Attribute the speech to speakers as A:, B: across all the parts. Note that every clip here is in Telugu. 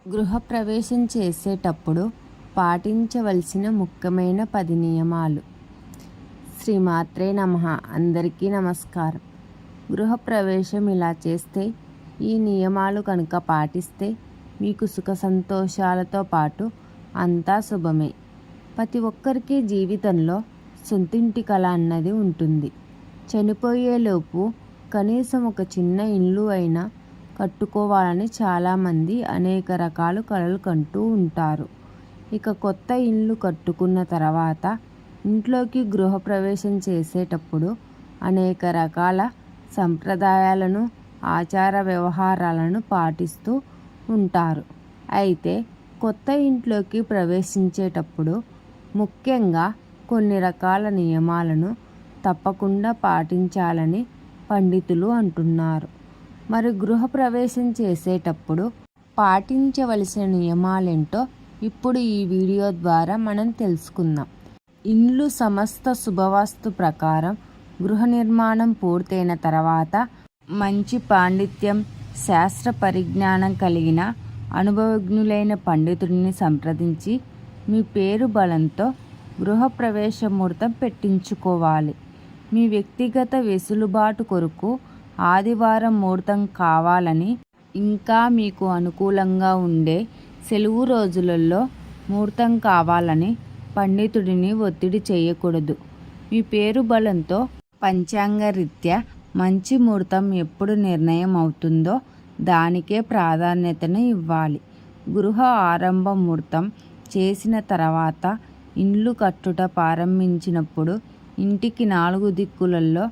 A: గృహప్రవేశం చేసేటప్పుడు పాటించవలసిన ముఖ్యమైన 10 నియమాలు. శ్రీమాత్రే నమః. అందరికీ నమస్కారం. గృహప్రవేశం ఇలా చేస్తే, ఈ నియమాలు కనుక పాటిస్తే మీకు సుఖ సంతోషాలతో పాటు అంతా శుభమే. ప్రతి ఒక్కరికి జీవితంలో సొంతింటి కల అన్నది ఉంటుంది. చనిపోయేలోపు కనీసం ఒక చిన్న ఇల్లు అయినా కట్టుకోవాలని చాలామంది అనేక రకాల కలలు కంటూ ఉంటారు. ఇక కొత్త ఇల్లు కట్టుకున్న తర్వాత ఇంట్లోకి గృహప్రవేశం చేసేటప్పుడు అనేక రకాల సంప్రదాయాలను, ఆచార వ్యవహారాలను పాటిస్తూ ఉంటారు. అయితే కొత్త ఇంట్లోకి ప్రవేశించేటప్పుడు ముఖ్యంగా కొన్ని రకాల నియమాలను తప్పకుండా పాటించాలని పండితులు అంటున్నారు. మరి గృహప్రవేశం చేసేటప్పుడు పాటించవలసిన నియమాలేంటో ఇప్పుడు ఈ వీడియో ద్వారా మనం తెలుసుకుందాం. ఇండ్లు సమస్త శుభవాస్తు ప్రకారం గృహ నిర్మాణం పూర్తయిన తర్వాత మంచి పాండిత్యం, శాస్త్ర పరిజ్ఞానం కలిగిన అనుభవజ్ఞులైన పండితుడిని సంప్రదించి మీ పేరు బలంతో గృహప్రవేశ ముహూర్తం పెట్టించుకోవాలి. మీ వ్యక్తిగత వెసులుబాటు కొరకు ఆదివారం ముహూర్తం కావాలని, ఇంకా మీకు అనుకూలంగా ఉండే సెలవు రోజులలో ముహూర్తం కావాలని పండితుడిని ఒత్తిడి చేయకూడదు. మీ పేరు బలంతో పంచాంగ రీత్యా మంచి ముహూర్తం ఎప్పుడు నిర్ణయం అవుతుందో దానికే ప్రాధాన్యతను ఇవ్వాలి. గృహ ఆరంభ ముహూర్తం చేసిన తర్వాత ఇండ్లు కట్టుట ప్రారంభించినప్పుడు ఇంటికి 4 దిక్కులలో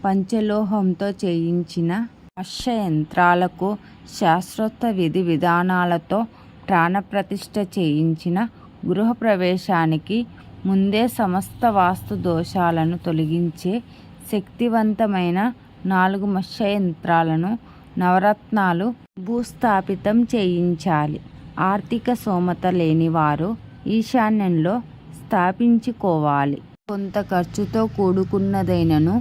A: పంచలోహంతో చేయించిన అశ్వయంత్రాలకు శాస్త్రోక్త విధి విధానాలతో ప్రాణప్రతిష్ఠ చేయించిన గృహప్రవేశానికి ముందే సమస్త వాస్తు దోషాలను తొలగించే శక్తివంతమైన 4 మత్స్యయంత్రాలను నవరత్నాలు భూస్థాపితం చేయించాలి. ఆర్థిక స్తోమత లేని వారు ఈశాన్యంలో స్థాపించుకోవాలి. కొంత ఖర్చుతో కూడుకున్నదైనను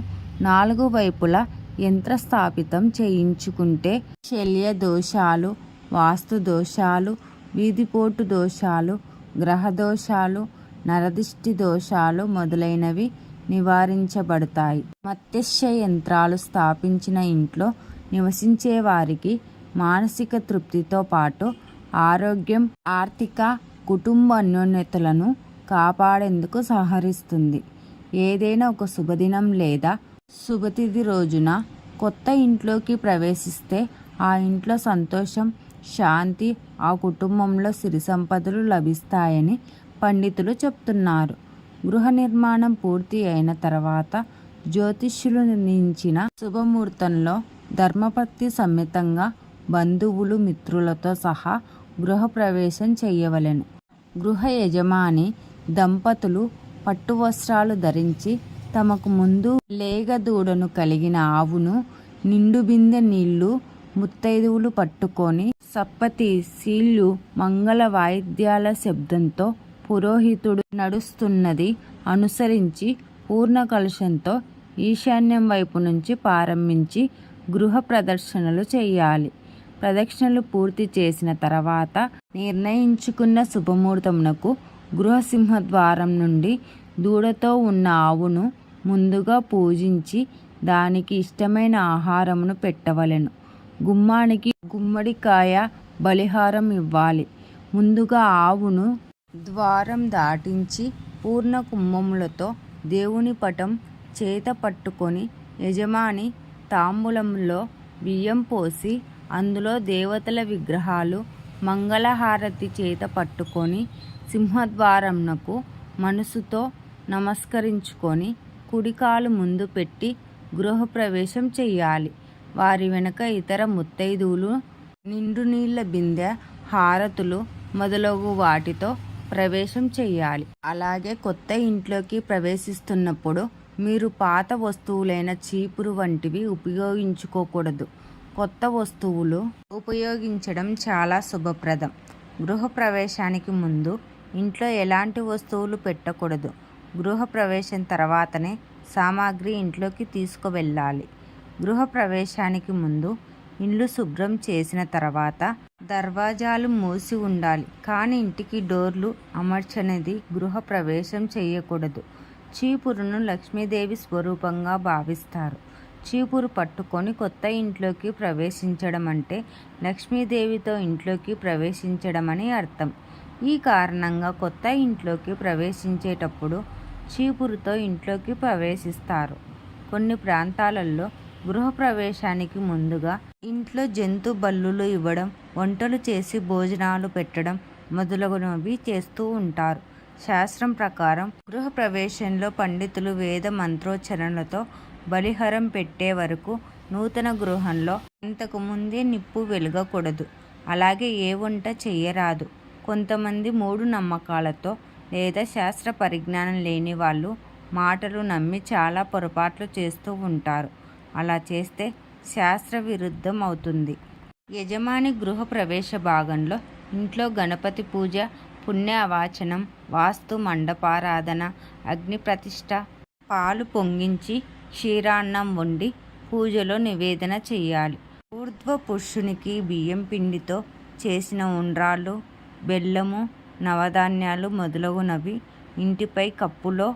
A: 4 వైపులా యంత్రస్థాపితం చేయించుకుంటే శల్య దోషాలు, వాస్తు దోషాలు, వీధిపోటు దోషాలు, గ్రహ దోషాలు, నరదిష్టి దోషాలు మొదలైనవి నివారించబడతాయి. మత్స్య యంత్రాలు స్థాపించిన ఇంట్లో నివసించే వారికి మానసిక తృప్తితో పాటు ఆరోగ్యం, ఆర్థిక, కుటుంబ అన్యోన్యతలను కాపాడేందుకు సహకరిస్తుంది. ఏదైనా ఒక శుభదినం లేదా శుభతిథి రోజున కొత్త ఇంట్లోకి ప్రవేశిస్తే ఆ ఇంట్లో సంతోషం, శాంతి, ఆ కుటుంబంలో సిరి సంపదలు లభిస్తాయని పండితులు చెప్తున్నారు. గృహ నిర్మాణం పూర్తి అయిన తర్వాత జ్యోతిష్యులు నిర్ణయించిన శుభముహూర్తంలో ధర్మపత్ని సమేతంగా బంధువులు, మిత్రులతో సహా గృహప్రవేశం చేయవలెను. గృహ యజమాని దంపతులు పట్టు వస్త్రాలు ధరించి తమకు ముందు లేగ దూడను కలిగిన ఆవును, నిండు బిందె నీళ్లు ముత్తైదువులు పట్టుకొని సప్పతి సీళ్లు మంగళ వాయిద్యాల శబ్దంతో పురోహితుడు నడుస్తున్నది అనుసరించి పూర్ణ కలశంతో ఈశాన్యం వైపు నుంచి ప్రారంభించి గృహ ప్రదక్షిణలు చేయాలి. ప్రదక్షిణలు పూర్తి చేసిన తర్వాత నిర్ణయించుకున్న శుభముహూర్తమునకు గృహసింహద్వారం నుండి దూడతో ఉన్న ఆవును ముందుగా పూజించి దానికి ఇష్టమైన ఆహారమును పెట్టవలెను. గుమ్మానికి గుమ్మడికాయ బలిహారం ఇవ్వాలి. ముందుగా ఆవును ద్వారం దాటించి పూర్ణ కుంభములతో దేవుని పటం చేత పట్టుకొని యజమాని తాంబూలంలో బియ్యం పోసి అందులో దేవతల విగ్రహాలు మంగళహారతి చేత పట్టుకొని సింహద్వారంనకు మనసుతో నమస్కరించుకొని కుడికాలు ముందు పెట్టి గృహప్రవేశం చెయ్యాలి. వారి వెనుక ఇతర ముత్తైదువులు నిండు నీళ్ల బిందె, హారతులు మొదలగు వాటితో ప్రవేశం చెయ్యాలి. అలాగే కొత్త ఇంట్లోకి ప్రవేశిస్తున్నప్పుడు మీరు పాత వస్తువులైన చీపురు వంటివి ఉపయోగించుకోకూడదు. కొత్త వస్తువులు ఉపయోగించడం చాలా శుభప్రదం. గృహప్రవేశానికి ముందు ఇంట్లో ఎలాంటి వస్తువులు పెట్టకూడదు. గృహప్రవేశం తర్వాతనే సామాగ్రి ఇంట్లోకి తీసుకువెళ్ళాలి. గృహప్రవేశానికి ముందు ఇల్లు శుభ్రం చేసిన తర్వాత దర్వాజాలు మూసి ఉండాలి. కానీ ఇంటికి డోర్లు అమర్చనిది గృహప్రవేశం చేయకూడదు. చీపురును లక్ష్మీదేవి స్వరూపంగా భావిస్తారు. చీపురు పట్టుకొని కొత్త ఇంట్లోకి ప్రవేశించడం అంటే లక్ష్మీదేవితో ఇంట్లోకి ప్రవేశించడం అని అర్థం. ఈ కారణంగా కొత్త ఇంట్లోకి ప్రవేశించేటప్పుడు చీపురుతో ఇంట్లోకి ప్రవేశిస్తారు. కొన్ని ప్రాంతాలలో గృహప్రవేశానికి ముందుగా ఇంట్లో జంతు బలులు ఇవ్వడం, వంటలు చేసి భోజనాలు పెట్టడం మొదలగునవి చేస్తూ ఉంటారు. శాస్త్రం ప్రకారం గృహప్రవేశంలో పండితులు వేద మంత్రోచ్చరణలతో బలిహరం పెట్టే వరకు నూతన గృహంలో ఇంతకు ముందే నిప్పు వెలగకూడదు. అలాగే ఏ వంట చెయ్యరాదు. కొంతమంది మూఢ నమ్మకాలతో లేదా శాస్త్ర పరిజ్ఞానం లేని వాళ్ళు మాటలు నమ్మి చాలా పొరపాట్లు చేస్తూ ఉంటారు. అలా చేస్తే శాస్త్ర విరుద్ధం అవుతుంది. యజమాని గృహప్రవేశ భాగంలో ఇంట్లో గణపతి పూజ, పుణ్య అవాచనం, వాస్తు మండపారాధన, అగ్ని ప్రతిష్ఠ, పాలు పొంగించి క్షీరాన్నం వండి పూజలో నివేదన చేయాలి. ఊర్ధ్వ పురుషునికి బియ్యం పిండితో చేసిన ఉండ్రాళ్ళు, బెల్లము, నవధాన్యాలు మొదలగునవి ఇంటిపై కప్పులో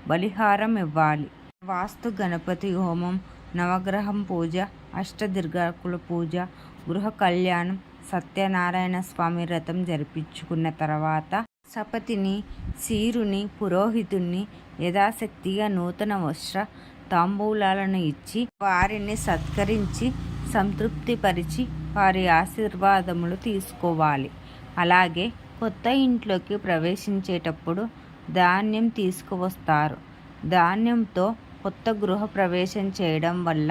A: బలిహారం ఇవ్వాలి. వాస్తు గణపతి హోమం, నవగ్రహం పూజ, అష్టదిర్గాకుల పూజ, గృహ కళ్యాణం, సత్యనారాయణ స్వామి వ్రతం జరిపించుకున్న తర్వాత సపతిని, సీరుని, పురోహితుణ్ణి యథాశక్తిగా నూతన వస్త్ర తాంబూలాలను ఇచ్చి వారిని సత్కరించి సంతృప్తిపరిచి వారి ఆశీర్వాదములు తీసుకోవాలి. అలాగే కొత్త ఇంట్లోకి ప్రవేశించేటప్పుడు ధాన్యం తీసుకువస్తారు. ధాన్యంతో కొత్త గృహ ప్రవేశం చేయడం వల్ల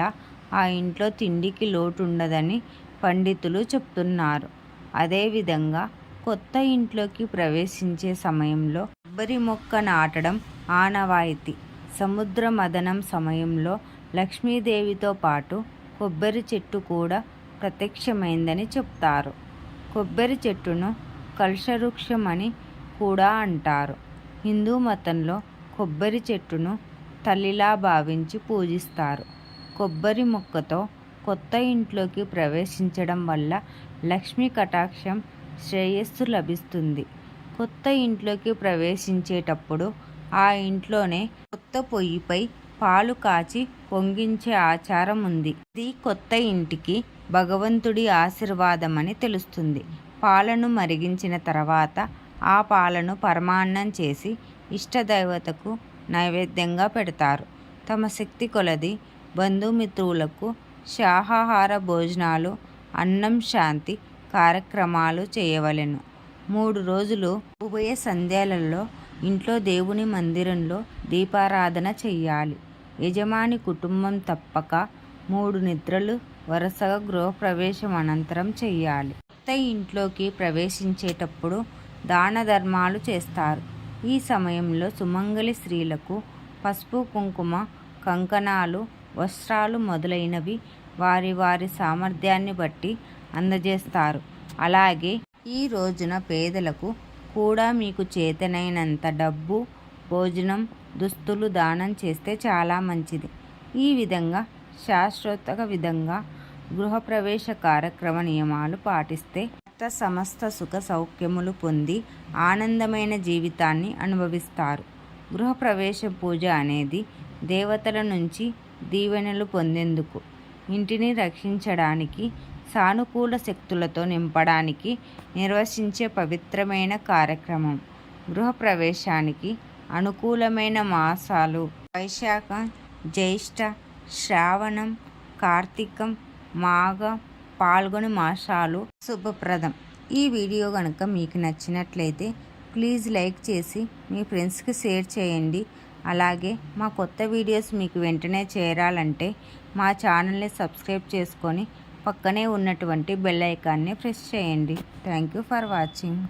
A: ఆ ఇంట్లో తిండికి లోటు ఉండదని పండితులు చెప్తున్నారు. అదేవిధంగా కొత్త ఇంట్లోకి ప్రవేశించే సమయంలో కొబ్బరి మొక్క నాటడం ఆనవాయితీ. సముద్ర మథనం సమయంలో లక్ష్మీదేవితో పాటు కొబ్బరి చెట్టు కూడా ప్రత్యక్షమైందని చెప్తారు. కొబ్బరి చెట్టును కల్షవృక్షం అని కూడా అంటారు. హిందూ మతంలో కొబ్బరి చెట్టును తల్లిలా భావించి పూజిస్తారు. కొబ్బరి మొక్కతో కొత్త ఇంట్లోకి ప్రవేశించడం వల్ల లక్ష్మీ కటాక్షం, శ్రేయస్సు లభిస్తుంది. కొత్త ఇంట్లోకి ప్రవేశించేటప్పుడు ఆ ఇంట్లోనే కొత్త పొయ్యిపై పాలు కాచి పొంగించే ఆచారం ఉంది. ఇది కొత్త ఇంటికి భగవంతుడి ఆశీర్వాదమని తెలుస్తుంది. పాలను మరిగించిన తర్వాత ఆ పాలను పరమాన్నం చేసి ఇష్టదైవతకు నైవేద్యంగా పెడతారు. తమ శక్తి కొలది బంధుమిత్రులకు శాకాహార భోజనాలు, అన్నం శాంతి కార్యక్రమాలు చేయవలెను. 3 రోజులు ఉభయ సంధ్యలలో ఇంట్లో దేవుని మందిరంలో దీపారాధన చెయ్యాలి. యజమాని కుటుంబం తప్పక 3 నిద్రలు వరుసగా గృహప్రవేశం అనంతరం చెయ్యాలి. కొత్త ఇంట్లోకి ప్రవేశించేటప్పుడు దాన ధర్మాలు చేస్తారు. ఈ సమయంలో సుమంగళి స్త్రీలకు పసుపు, కుంకుమ, కంకణాలు, వస్త్రాలు మొదలైనవి వారి వారి సామర్థ్యాన్ని బట్టి అందజేస్తారు. అలాగే ఈ రోజున పేదలకు కూడా మీకు చేతనైనంత డబ్బు, భోజనం, దుస్తులు దానం చేస్తే చాలా మంచిది. ఈ విధంగా శాస్త్రోక్త విధంగా గృహప్రవేశ కార్యక్రమ నియమాలు పాటిస్తే సమస్త సుఖ సౌఖ్యములు పొంది ఆనందమైన జీవితాన్ని అనుభవిస్తారు. గృహప్రవేశ పూజ అనేది దేవతల నుంచి దీవెనలు పొందేందుకు, ఇంటిని రక్షించడానికి, సానుకూల శక్తులతో నింపడానికి నిర్వహించే పవిత్రమైన కార్యక్రమం. గృహప్రవేశానికి అనుకూలమైన మాసాలు వైశాఖం, జ్యేష్ఠ, శ్రావణం, కార్తీకం, మాఘ, పాల్గొని మాసాలు శుభప్రదం. ఈ వీడియో కనుక మీకు నచ్చినట్లయితే ప్లీజ్ లైక్ చేసి మీ ఫ్రెండ్స్కి షేర్ చేయండి. అలాగే మా కొత్త వీడియోస్ మీకు వెంటనే చేరాలంటే మా ఛానల్ని సబ్స్క్రైబ్ చేసుకొని పక్కనే ఉన్నటువంటి బెల్ ఐకాన్ని ప్రెస్ చేయండి. Thank you for watching.